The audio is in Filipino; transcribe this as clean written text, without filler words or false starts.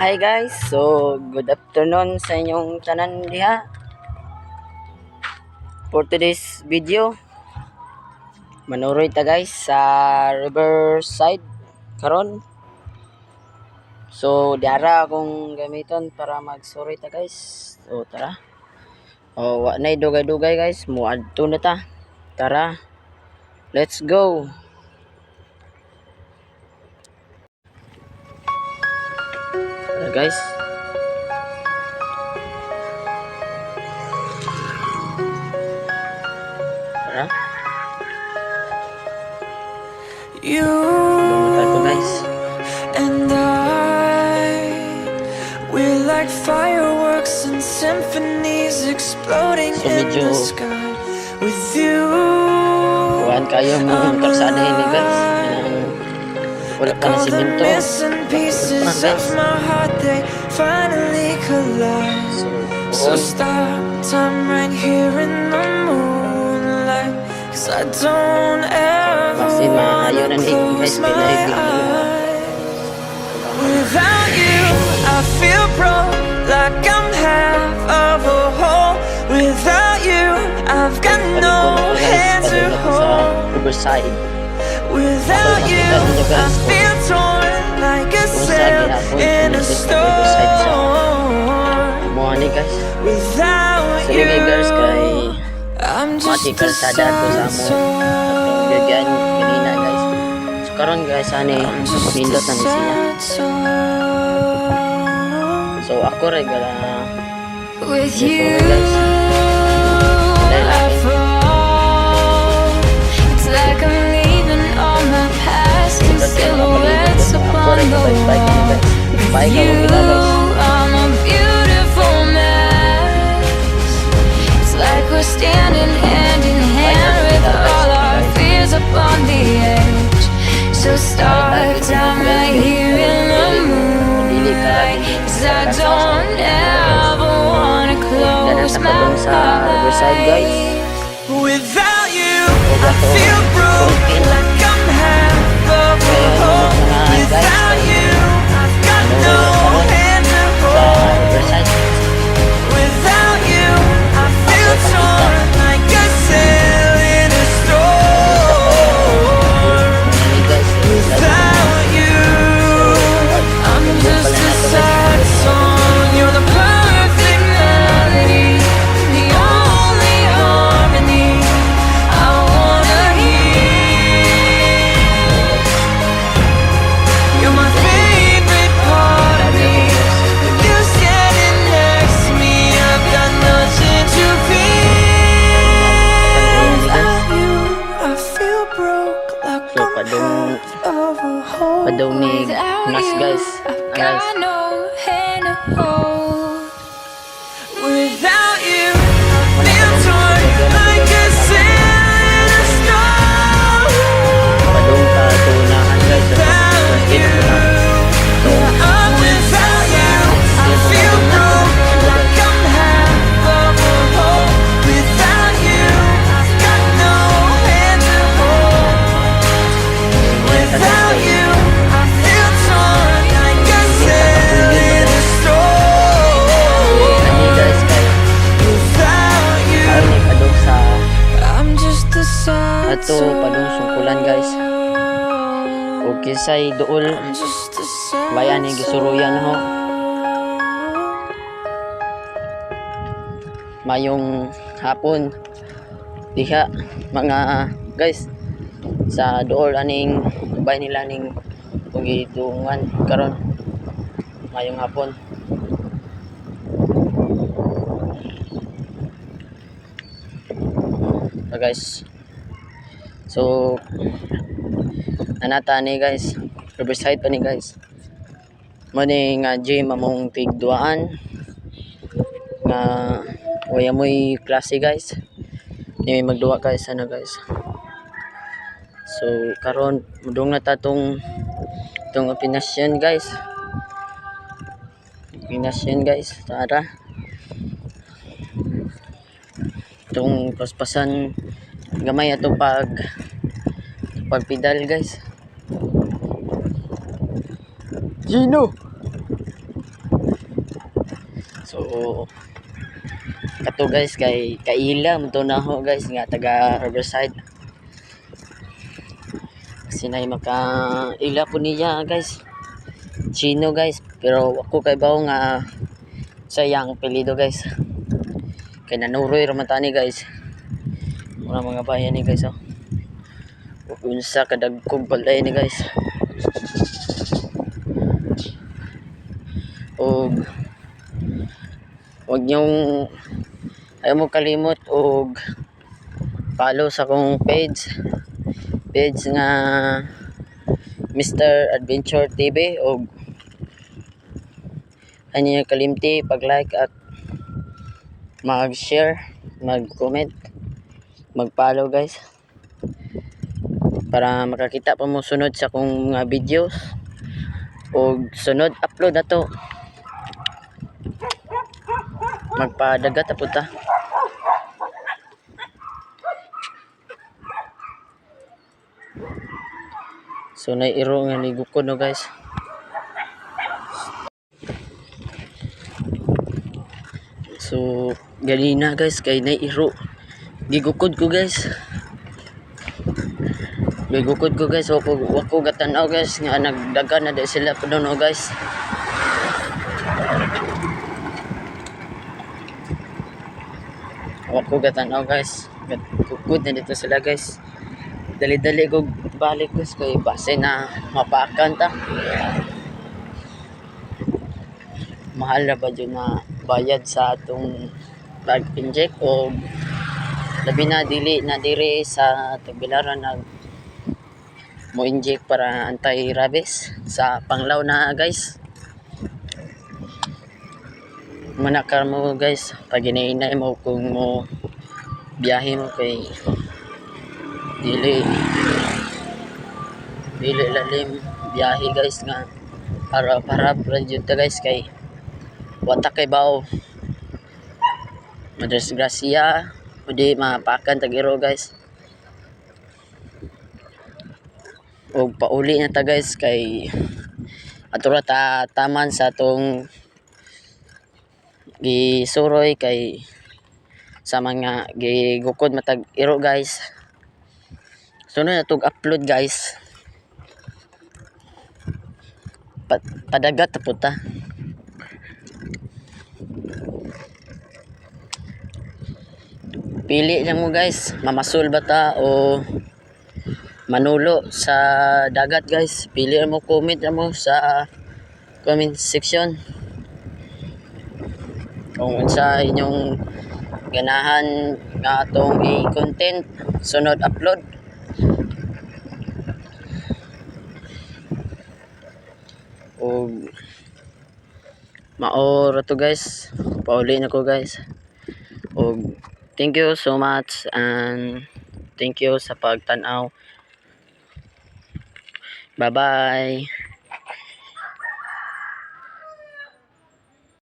Hi guys, so good afternoon sa inyong tanan diha. For today's video, manuroy ta guys sa Riverside karon. So diara akong gamiton para magsuroy ta guys. So tara. Wa nay dugay-dugay guys, muadto na ta. Tara. Let's go. Tara guys. Tara. You guys. and I, we're like fireworks and symphonies exploding So, in medyo the sky. With you, Kuhaan kayo mong karsada ini guys. Wala pa na all the simento. missing pieces of my heart, they finally collide. So stop time right here in the moonlight, 'cause I don't ever wanna close my eyes. Without you, I feel broke, like I'm half of a whole. Without you, I've got no hand to hold. Riverside. Without you, I feel torn like a sail in a storm. Morning guys. Without you, guys kay I'm mati just a kalsada to sa sad mo. soul. Bigyan kanina guys. So karon guys ani I'm just a nindot na siya. sad soul. So ako rin gala With so, you, guys. I fall. It's like I'm leaving all my past in silhouettes upon the wall. With you, I'm a beautiful mess. It's like we're standing hand in hand with all our fears upon the edge. So start time right here in the moonlight, 'cause I don't ever wanna close my eyes. Without you, I feel broke, like I'm half of a whole. Without you, I've got no hand to hold. Without you, I feel torn like a sail in a storm. Without you, I'm just a sad song. You're the perfect melody, the only harmony I wanna hear. You're my favorite part of me. With you standing next to me, I've got nothing to fear. Without you, I feel broke, like So, I'm padung- half of a whole. padumig Without nas, you, guys. I've Guys. got no hand to hold. Without you, I feel torn like a sail in a storm. Padung ka tunahan guys. Without you, I'm without you, I feel broke, like I'm half of a whole. Without you, I've got no hand to hold. Without you, I feel torn like a sail in a storm. Ani guys kay Without you, ani padung sa I'm just a sad ato padung sungkulan guys. O kisay duol I'm just a sad bayan ni gisuruyan ho. Mayong hapon diha mga guys sa duol aning bay nila ning pagidungan karon mayong hapon. So guys, so anata ni guys Riverside pa ni guys mo ni nga gym among tigduaan nga waya mo'y klase guys ni magduwa guys sana guys. So karon mudong na ta tong opinasyon guys. Opinasyon guys. Tara. Itong paspasan gamay atong pagpedal guys. Gino. So kato guys kay kaila mo to na ho guys nga taga Riverside. Kasi na maka ila po niya guys. Chino guys, pero ako kay bawo nga sayang pilido guys. Kay nanuroy ramatani guys. Mga bayan ni guys oh. Unsa kadagkog balay ni guys. O wag niyong ayaw mo kalimot og follow sa akong page nga Mr. Adventure TV og ano kalimti pag-like at mag-share, mag-comment, mag-follow guys para makakita pa mo sunod sa akong mga videos og sunod upload na to. Magpadagat apod ta. So nairo nga ligukod no guys. So ganina guys kay nairo gigukod ko guys. Gigukod ko guys wako gatan-aw guys nga nagdagan na di sila puno no guys. Wako gatan-aw guys. Gugud na dito sila guys. Dali-dali ko balik guys kay base na mapakan ta. Mahal na ba dyan na bayad sa atong pag-inject o labi na dili na dire sa Tagbilaran nag mo inject para anti-rabies sa panglaw na guys. Manakar mo guys pag inainay mo kung mo biyahe mo kay dili lalim biyahe guys nga harap-harap radyo ta guys kay watak kay bao Madres Gracia o di mapakan tagiro guys o pauli na ta guys kay atura ta taman sa tong gisuroy kay sa mga gigukod matag iro guys. Sunod na tog upload guys. Padagat ta puta. Pili lang mo guys, mamasul ba ta o manulo sa dagat guys. Pili mo, comment mo sa comment section kung unsa inyong ganahan nga atong i-content sunod upload. O maor to guys, pauli na ko guys. O thank you so much and thank you sa pagtanaw. Bye bye.